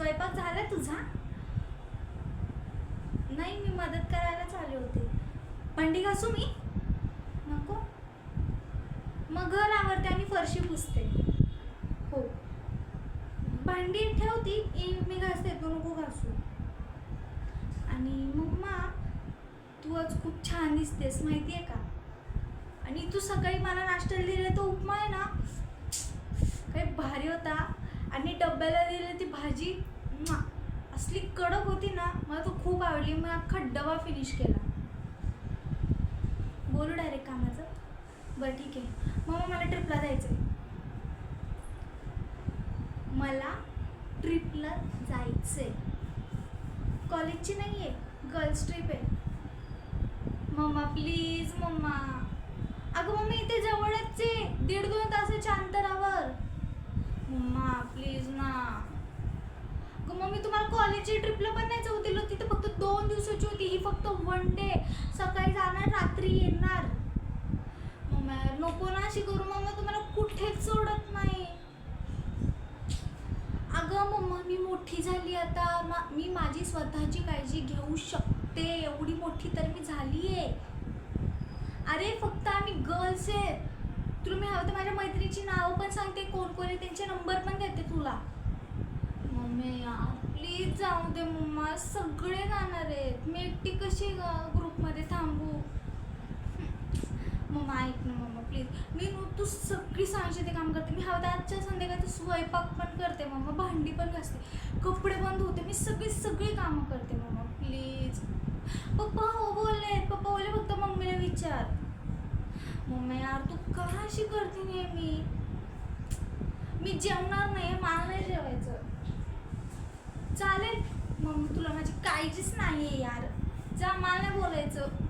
स्वयंपाक झाला तुझा? नाही, मी मदत करायलाच आले होते. भांडी घासू मी? नको. मग घर आवरते आणि फरशी पुसते. हो, भांडी ठेवती, मी घासते, तू नको घासू. आणि मम्मा, तू आज खूप छान दिसतेस माहिती आहे का? आणि तू सकाळी मला नाश्त्याला दिलेला तो उपमा आहे ना, काही भारी होता. आणि डब्याला दिलेली ती भाजी असली कडक होती ना, मला तो खूप आवडली. मी अख्खा डबा फिनिश केला. बोलू डायरेक्ट कामाचं? बरं ठीक आहे. मम्मा, मला ट्रिपला जायचं आहे. मला ट्रिपला जायचं आहे. कॉलेजची नाही आहे, गर्ल्स ट्रिप आहे. Mamma please mamma. अगं मम्मी, इथे जवळच आहे, 1.5-2 तासाच्या अंतरावर. मम्मा प्लीज ना. अगं मम्मी, तुम्हाला कॉलेजची ट्रिपला पण नाही जाऊ दिलं. तिथे फक्त 2 दिवसाची होती, ही फक्त 1 डे. सकाळी जाणार, रात्री येणार. मम्मा नको ना अशी करू. मम्मा, तुम्हाला कुठेच सोडत नाही. अगं मम्मा, मी मोठी झाली आता. मी माझी स्वतःची काळजी घेऊ शकते. एवढी मोठी तर मी झाली आहे. अरे फक्त आम्ही गर्ल्स आहेत. तुला मी हवं तर माझ्या मैत्रिणीची नावं पण सांगते, कोण कोण आहे त्यांचे नंबर पण देते तुला. मम्मी यार प्लीज जाऊ दे मम्मा, सगळे जाणार आहेत. मी एकटी कशी ग्रुपमध्ये थांबू? मम्मा ऐक ना मम्मा प्लीज. तू सगळी सांगते ते काम करते. मी हवं तर आजच्या संध्याकाळी स्वयंपाक पण करते मम्मा, भांडी पण घासते, कपडे पण धुते. मी सगळी कामं करते मम्मा प्लीज. पप्पा हो बोलले, पप्पा बोलले फक्त मम्मीला विचार. मम्मी यार तू का अशी करते नेहमी? मी जेवणार नाही, मला नाही जेवायचं. चालेल मम्मी, तुला माझी काळजीच नाही आहे यार. जा, मला नाही बोलायचं.